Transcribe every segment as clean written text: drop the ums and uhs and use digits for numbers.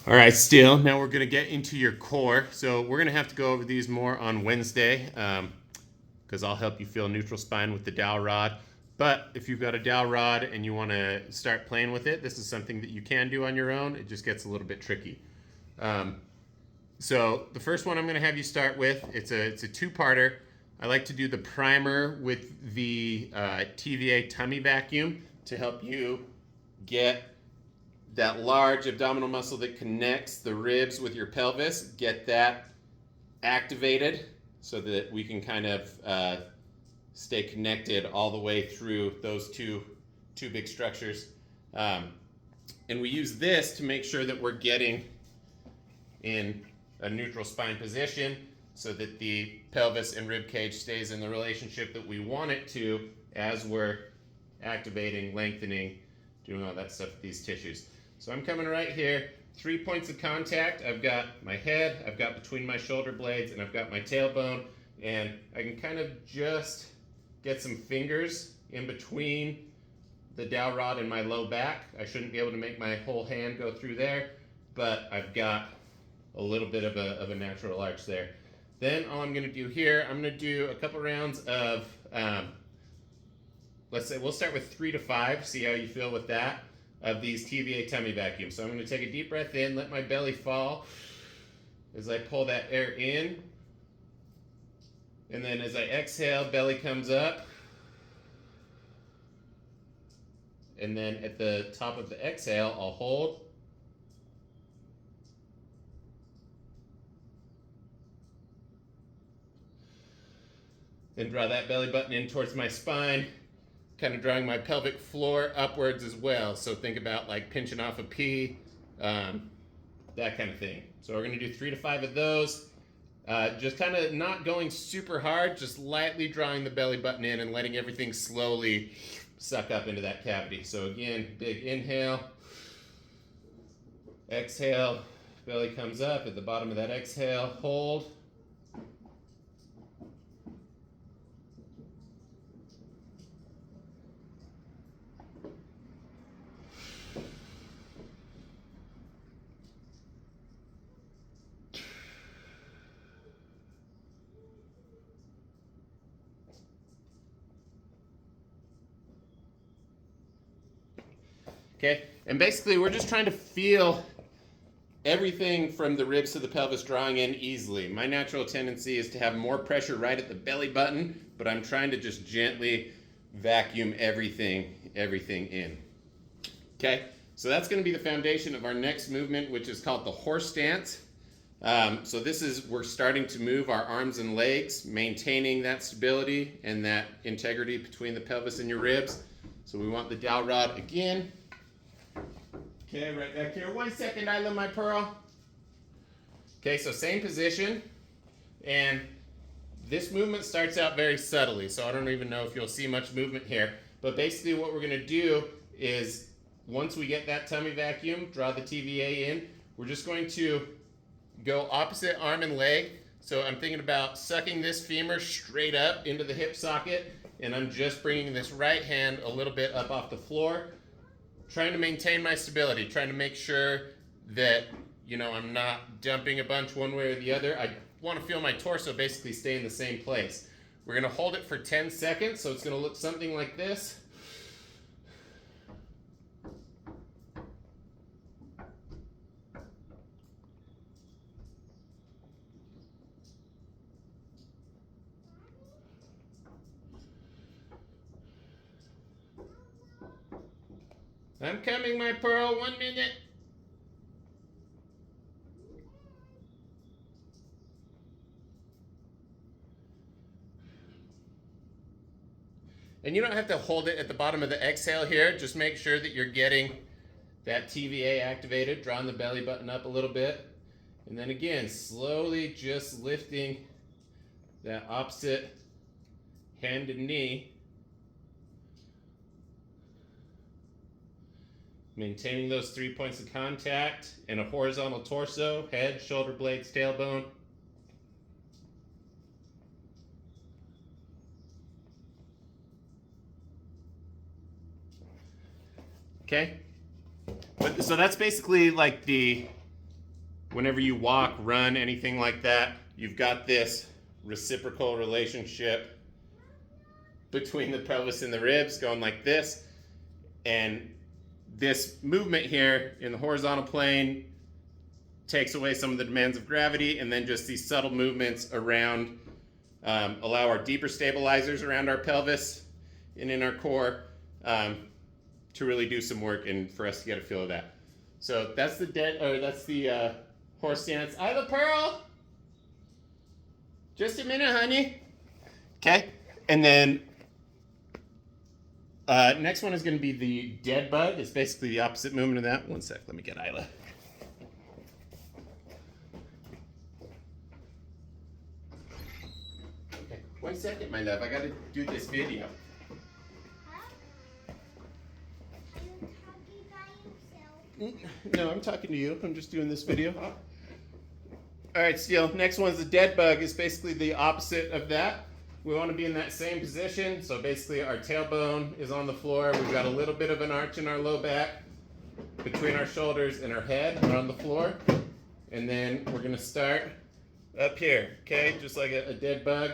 All right, Steele, now we're gonna get into your core. So we're gonna have to go over these more on Wednesday because I'll help you feel neutral spine with the dowel rod. But if you've got a dowel rod and you wanna start playing with it, this is something that you can do on your own. It just gets a little bit tricky. So the first one I'm gonna have you start with, it's a two-parter. I like to do the primer with the TVA tummy vacuum to help you get that large abdominal muscle that connects the ribs with your pelvis, get that activated so that we can kind of stay connected all the way through those two big structures. And we use this to make sure that we're getting in a neutral spine position so that the pelvis and rib cage stays in the relationship that we want it to as we're activating, lengthening, doing all that stuff with these tissues. So I'm coming right here, 3 points of contact. I've got my head, I've got between my shoulder blades, and I've got my tailbone. And I can kind of just get some fingers in between the dowel rod and my low back. I shouldn't be able to make my whole hand go through there, but I've got a little bit of a natural arch there. Then all I'm gonna do here, I'm gonna do a couple rounds of, let's say we'll start with 3 to 5, see how you feel with that, of these TVA tummy vacuums. So I'm gonna take a deep breath in, let my belly fall as I pull that air in. And then as I exhale, belly comes up. And then at the top of the exhale, I'll hold. Then draw that belly button in towards my spine, kind of drawing my pelvic floor upwards as well. So think about like pinching off a P, that kind of thing. So we're gonna do 3 to 5 of those. Just kind of not going super hard, just lightly drawing the belly button in and letting everything slowly suck up into that cavity. So again, big inhale, exhale, belly comes up. At the bottom of that exhale, hold. Okay, and basically we're just trying to feel everything from the ribs to the pelvis drawing in easily. My natural tendency is to have more pressure right at the belly button, but I'm trying to just gently vacuum everything in. Okay, so that's going to be the foundation of our next movement, which is called the horse stance. So this is, we're starting to move our arms and legs, maintaining that stability and that integrity between the pelvis and your ribs. So we want the dowel rod again. Okay, right back here. 1 second, I love my pearl. Okay, so same position. And this movement starts out very subtly, so I don't even know if you'll see much movement here. But basically what we're gonna do is, once we get that tummy vacuum, draw the TVA in, we're just going to go opposite arm and leg. So I'm thinking about sucking this femur straight up into the hip socket, and I'm just bringing this right hand a little bit up off the floor, trying to maintain my stability, trying to make sure that, you know, I'm not dumping a bunch one way or the other. I want to feel my torso basically stay in the same place. We're going to hold it for 10 seconds, so it's going to look something like this. I'm coming, my pearl, 1 minute. And you don't have to hold it at the bottom of the exhale here. Just make sure that you're getting that TVA activated, drawing the belly button up a little bit. And then again, slowly just lifting that opposite hand and knee. Maintaining those 3 points of contact in a horizontal torso, head, shoulder blades, tailbone. Okay? So that's basically like whenever you walk, run, anything like that, you've got this reciprocal relationship between the pelvis and the ribs going like this. And this movement here in the horizontal plane takes away some of the demands of gravity, and then just these subtle movements around allow our deeper stabilizers around our pelvis and in our core to really do some work and for us to get a feel of that. So that's the horse stance. Isla Pearl, just a minute, honey. Okay, and then next one is going to be the dead bug. It's basically the opposite movement of that. One sec, let me get Isla. Okay, 1 second, my love. I got to do this video. No, I'm talking to you. I'm just doing this video. All right, Steele. Next one's the dead bug. It's basically the opposite of that. We want to be in that same position. So basically our tailbone is on the floor. We've got a little bit of an arch in our low back. Between our shoulders and our head, we're on the floor. And then we're going to start up here, okay? Just like a dead bug.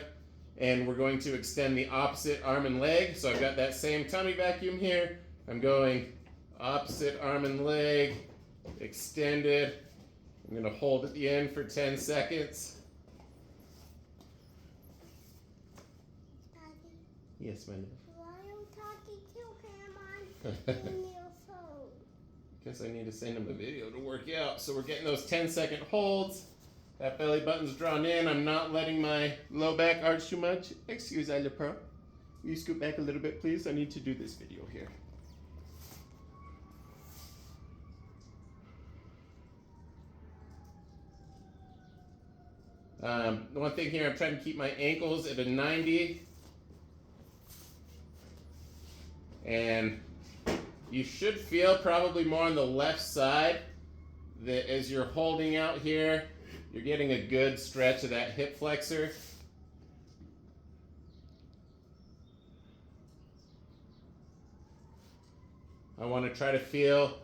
And we're going to extend the opposite arm and leg. So I've got that same tummy vacuum here. I'm going opposite arm and leg, extended. I'm going to hold at the end for 10 seconds. Daddy, Yes, my love. why are you talking to him on your phone? Because I need to send him a video to work out. So we're getting those 10-second holds. That belly button's drawn in. I'm not letting my low back arch too much. Excuse Isla Pearl. Will you scoot back a little bit, please? I need to do this video here. The one thing here, I'm trying to keep my ankles at a 90. And you should feel probably more on the left side that as you're holding out here, you're getting a good stretch of that hip flexor. I want to try to feel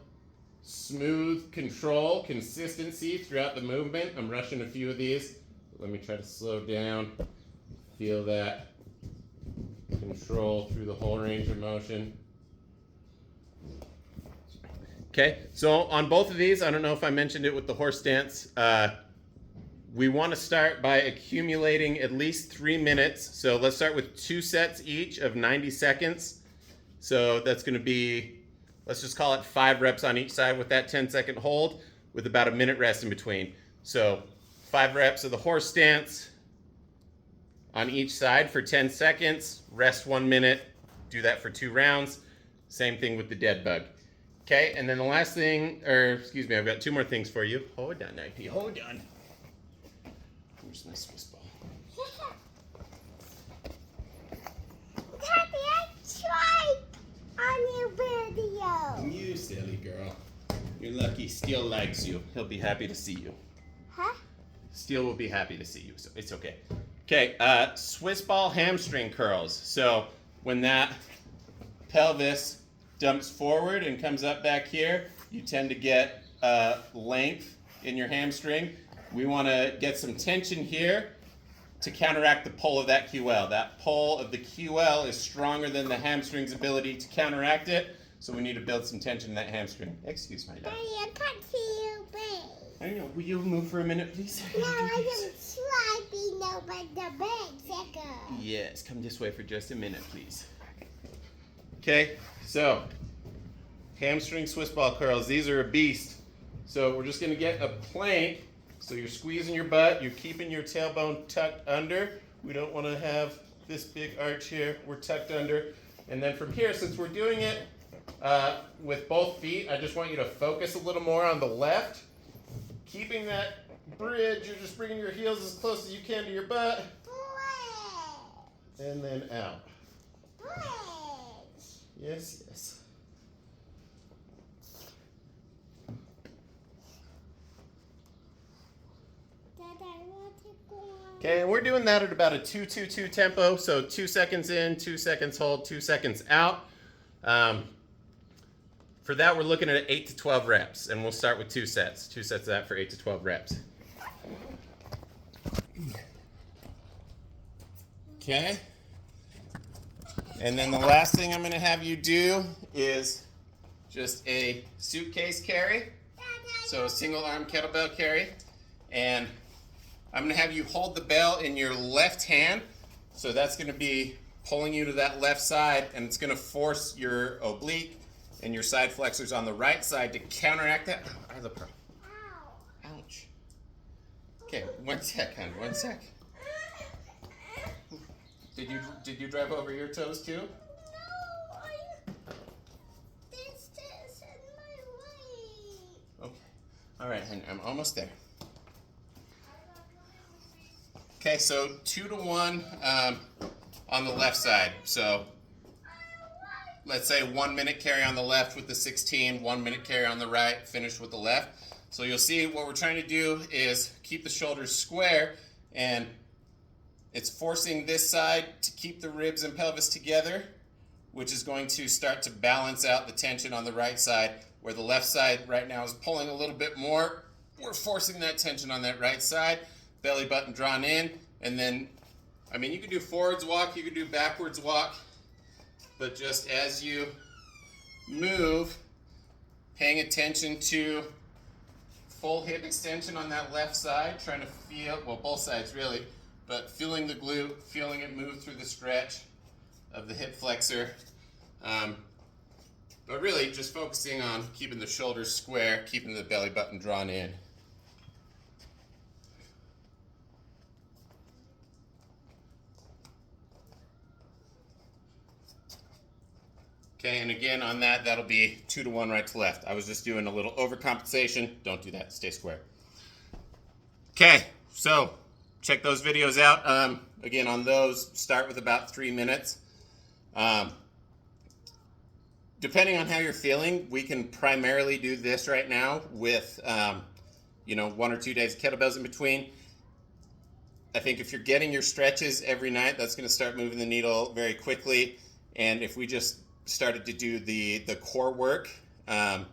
smooth control, consistency throughout the movement. I'm rushing a few of these. Let me try to slow down. Feel that control through the whole range of motion. Okay, so on both of these, I don't know if I mentioned it with the horse stance, we want to start by accumulating at least 3 minutes. So let's start with 2 sets each of 90 seconds. So that's going to be, let's just call it 5 reps on each side with that 10-second hold with about a minute rest in between. So 5 reps of the horse stance on each side for 10 seconds, rest 1 minute, do that for 2 rounds. Same thing with the dead bug. Okay, and then the last thing, or excuse me, I've got 2 more things for you. Hold on, IP, hold on. Where's my Swiss ball? Daddy, I tried on your video. You silly girl. You're lucky Steele likes you. He'll be happy to see you. Huh? Steele will be happy to see you, so it's okay. Okay, Swiss ball hamstring curls. So when that pelvis dumps forward and comes up back here, you tend to get length in your hamstring. We want to get some tension here to counteract the pull of that QL. That pull of the QL is stronger than the hamstring's ability to counteract it, so we need to build some tension in that hamstring. Excuse my love. Daddy, I can't see your bed. I know. Will you move for a minute, please? No, I am sliding over the bed, Jessica. Yes, come this way for just a minute, please. Okay, so hamstring Swiss ball curls. These are a beast. So we're just going to get a plank. So you're squeezing your butt. You're keeping your tailbone tucked under. We don't want to have this big arch here. We're tucked under. And then from here, since we're doing it with both feet, I just want you to focus a little more on the left. Keeping that bridge, you're just bringing your heels as close as you can to your butt. And then out. Yes, yes. Okay, and we're doing that at about a 2-2-2 tempo. So 2 seconds in, 2 seconds hold, 2 seconds out. for that, we're looking at 8 to 12 reps, and we'll start with 2 sets. 2 sets of that for 8 to 12 reps. Okay. And then the last thing I'm going to have you do is just a suitcase carry. So a single arm kettlebell carry. And I'm going to have you hold the bell in your left hand. So that's going to be pulling you to that left side, and it's going to force your oblique and your side flexors on the right side to counteract that. Oh, the pro. Ouch. Okay, 1 sec, honey. 1 sec. Did you drive over your toes too? No, this is in my way. Okay. All right, honey. I'm almost there. Okay, so 2 to 1 on the left side. So let's say 1 minute carry on the left with the 16, 1 minute carry on the right, finish with the left. So you'll see what we're trying to do is keep the shoulders square, and it's forcing this side to keep the ribs and pelvis together, which is going to start to balance out the tension on the right side, where the left side right now is pulling a little bit more. We're forcing that tension on that right side, belly button drawn in, and then, I mean, you can do forwards walk, you can do backwards walk, but just as you move, paying attention to full hip extension on that left side, trying to feel, well, both sides really, but feeling the glute, feeling it move through the stretch of the hip flexor. But really just focusing on keeping the shoulders square, keeping the belly button drawn in. Okay, and again on that, that'll be 2 to 1 right to left. I was just doing a little overcompensation. Don't do that, stay square. Okay, so check those videos out. Again, on those, start with about 3 minutes. Depending on how you're feeling, we can primarily do this right now with 1 or 2 days of kettlebells in between. I think if you're getting your stretches every night, that's going to start moving the needle very quickly. And if we just started to do the core work on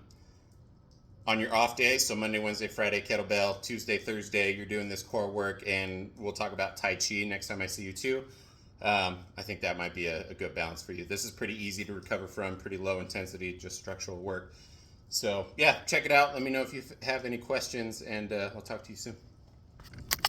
your off days, so Monday, Wednesday, Friday kettlebell, Tuesday, Thursday, you're doing this core work, and we'll talk about Tai Chi next time I see you too. I think that might be a good balance for you. This is pretty easy to recover from, pretty low intensity, just structural work. So yeah, check it out. Let me know if you have any questions, and I'll talk to you soon.